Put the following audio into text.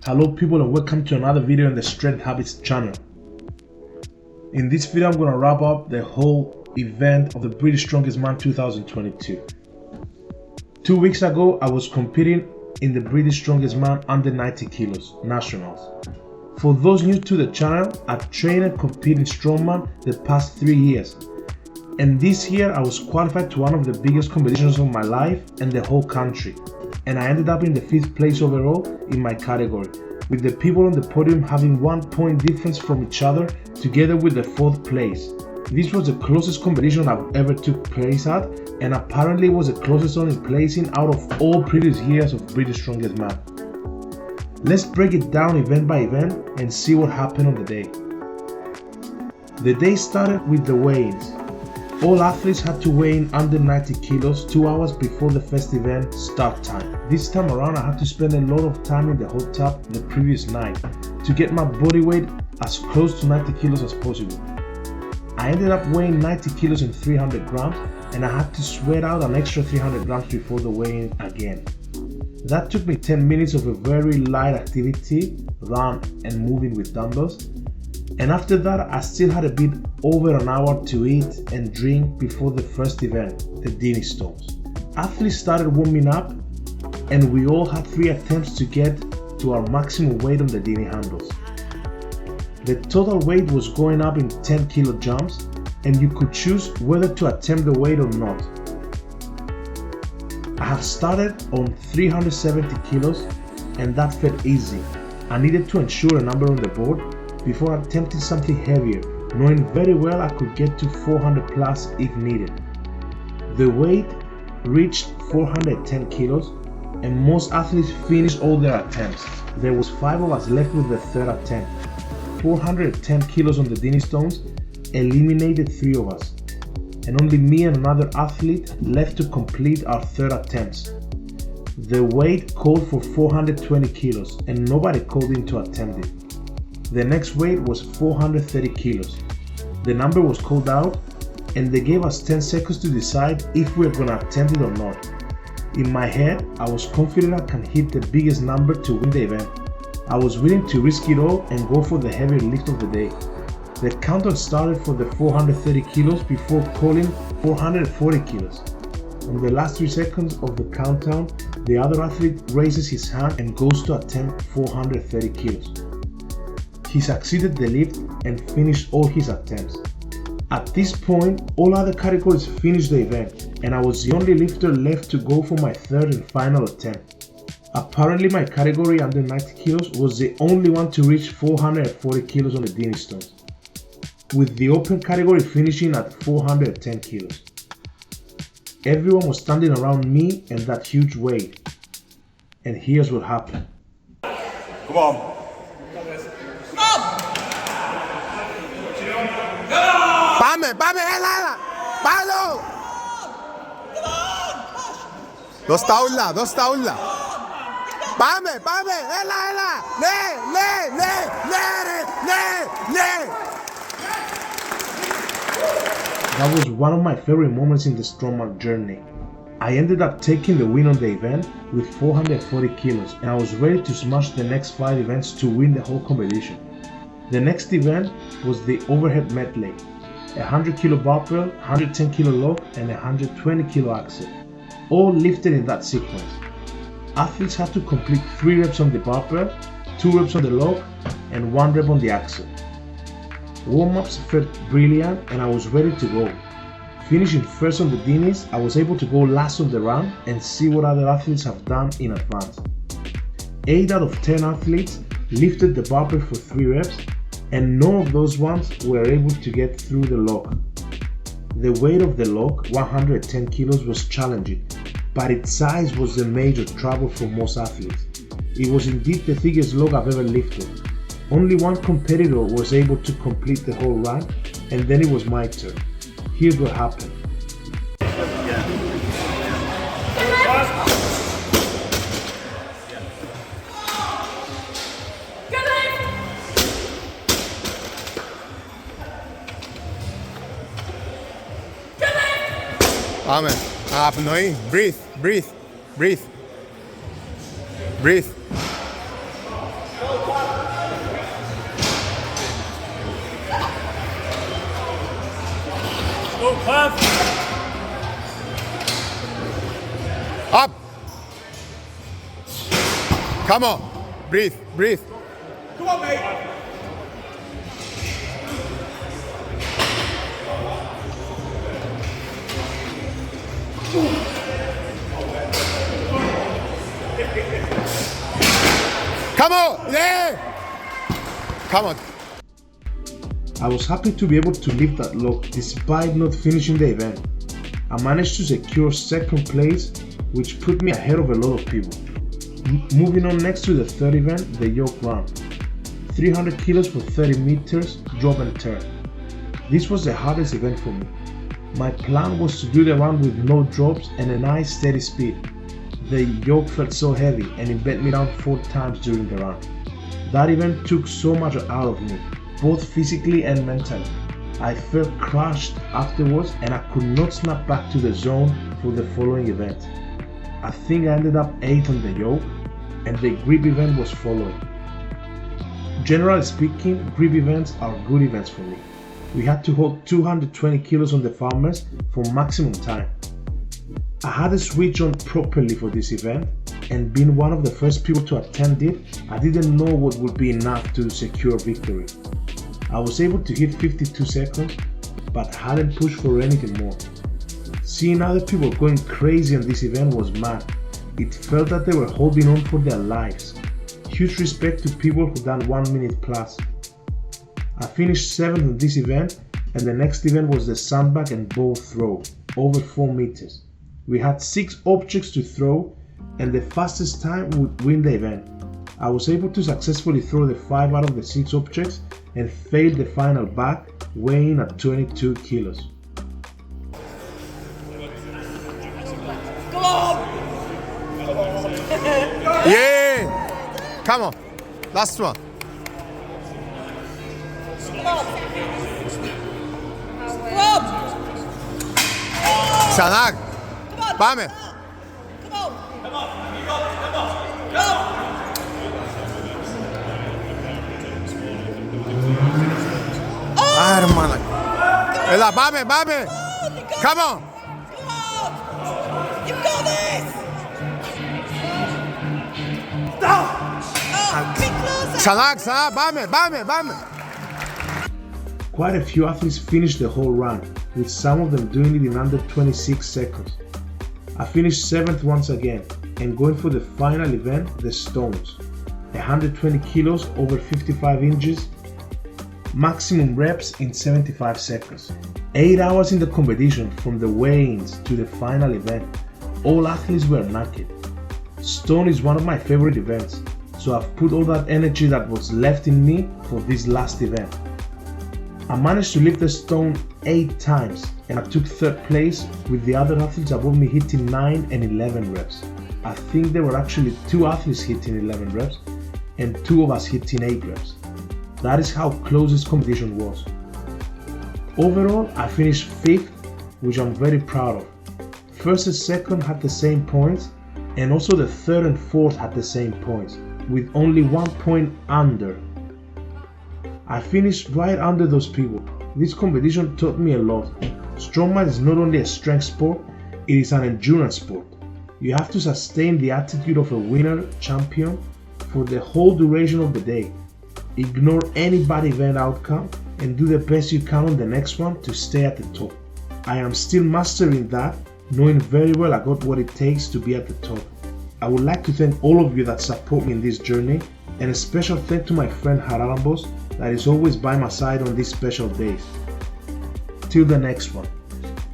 Hello people, and welcome to another video on the Strength Habits channel. In this video I'm going to wrap up the whole event of the British Strongest Man 2022. 2 weeks ago I was competing in the British Strongest Man under 90 kilos nationals. For those new to the channel, I've trained and competed in strongman the past 3 years, and this year I was qualified to one of the biggest competitions of my life and the whole country, and I ended up in the 5th place overall in my category, with the people on the podium having 1 point difference from each other, together with the 4th place. This was the closest competition I've ever took place at, and apparently was the closest one in placing out of all previous years of British Strongest Man. Let's break it down event by event and see what happened on the day. The day started with the weigh-ins. All athletes had to weigh in under 90 kilos 2 hours before the first event start time. This time around I had to spend a lot of time in the hot tub the previous night to get my body weight as close to 90 kilos as possible. I ended up weighing 90 kilos in 300 grams, and I had to sweat out an extra 300 grams before the weigh-in again. That took me 10 minutes of a very light activity, run and moving with dumbbells. And after that, I still had a bit over an hour to eat and drink before the first event, the Dini Stones. Athletes started warming up, and we all had 3 attempts to get to our maximum weight on the Dini handles. The total weight was going up in 10 kilo jumps, and you could choose whether to attempt the weight or not. I have started on 370 kilos, and that felt easy. I needed to ensure a number on the board before attempting something heavier, knowing very well I could get to 400 plus if needed. The weight reached 410 kilos, and most athletes finished all their attempts. There was 5 of us left with the 3rd attempt. 410 kilos on the Dini Stones eliminated 3 of us, and only me and another athlete left to complete our 3rd attempts. The weight called for 420 kilos, and nobody called in to attempt it. The next weight was 430 kilos. The number was called out, and they gave us 10 seconds to decide if we were going to attempt it or not. In my head, I was confident I can hit the biggest number to win the event. I was willing to risk it all and go for the heavier lift of the day. The countdown started for the 430 kilos before calling 440 kilos. On the last 3 seconds of the countdown, the other athlete raises his hand and goes to attempt 430 kilos. He succeeded the lift and finished all his attempts. At this point, all other categories finished the event, and I was the only lifter left to go for my 3rd and final attempt. Apparently my category under 90 kilos was the only one to reach 440 kilos on the Dini Stones, with the open category finishing at 410 kilos. Everyone was standing around me and that huge weight, and here's what happened. Come on. Πάμε, έλα, πάνω! Δώσ' τα ούλα. Πάμε, έλα, ναι. That was one of my favorite moments in the strongman journey. I ended up taking the win on the event with 440 kilos, and I was ready to smash the next 5 events to win the whole competition. The next event was the overhead medley, 100 kilo barbell, 110 kilo lock, and 120 kilo axle, all lifted in that sequence. Athletes had to complete 3 reps on the barbell, 2 reps on the lock, and 1 rep on the axle. Warm-ups felt brilliant, and I was ready to go. Finishing first on the Dinis, I was able to go last on the run and see what other athletes have done in advance. 8 out of 10 athletes lifted the barbell for 3 reps, and none of those ones were able to get through the lock. The weight of the lock, 110 kilos, was challenging, but its size was the major trouble for most athletes. It was indeed the thickest lock I've ever lifted. Only one competitor was able to complete the whole run, and then it was my turn. Here's what happened. Πάμε. Αναπνοή. Breathe. Up. Come on. Breathe, breathe. Come on, mate. Come on. Yeah. Come on. I was happy to be able to lift that log despite not finishing the event. I managed to secure second place, which put me ahead of a lot of people. Moving on next to the third event, the yoke run. 300 kilos for 30 meters, drop and turn. This was the hardest event for me. My plan was to do the run with no drops and a nice steady speed. The yoke felt so heavy and it bent me down 4 times during the run. That event took so much out of me, both physically and mentally. I felt crushed afterwards and I could not snap back to the zone for the following event. I think I ended up 8th on the yoke and the grip event was following. Generally speaking, grip events are good events for me. We had to hold 220 kilos on the farmers for maximum time. I had a switch on properly for this event, and being one of the first people to attend it, I didn't know what would be enough to secure victory. I was able to hit 52 seconds, but hadn't pushed for anything more. Seeing other people going crazy on this event was mad. It felt that they were holding on for their lives. Huge respect to people who done 1 minute plus. I finished 7th on this event, and the next event was the sandbag and bow throw, over 4 meters. We had 6 objects to throw, and the fastest time would win the event. I was able to successfully throw the 5 out of the 6 objects and failed the final bag, weighing at 22 kilos. Come on! Yeah. Come on. Last one. Sanag. Πάμε. Άρα μάνα. Έλα πάμε, πάμε. Come on. You got this! Ξανά, ξανά, πάμε, πάμε, πάμε. Quite a few athletes finished the whole run, with some of them doing it in under 26 seconds. I finished 7th once again, and going for the final event, the stones. 120 kilos over 55 inches, maximum reps in 75 seconds. 8 hours in the competition from the weigh-ins to the final event. All athletes were naked. Stone is one of my favorite events, so I've put all that energy that was left in me for this last event. I managed to lift the stone 8 times and I took 3rd place, with the other athletes above me hitting 9 and 11 reps. I think there were actually 2 athletes hitting 11 reps and 2 of us hitting 8 reps. That is how close this competition was. Overall, I finished 5th, which I'm very proud of. 1st and 2nd had the same points, and also the 3rd and 4th had the same points, with only 1 point under. I finished right under those people. This competition taught me a lot. Strongman is not only a strength sport, it is an endurance sport. You have to sustain the attitude of a winner, champion, for the whole duration of the day. Ignore any bad event outcome and do the best you can on the next one to stay at the top. I am still mastering that, knowing very well I got what it takes to be at the top. I would like to thank all of you that support me in this journey, and a special thank to my friend Haralambos that is always by my side on these special days. Till the next one.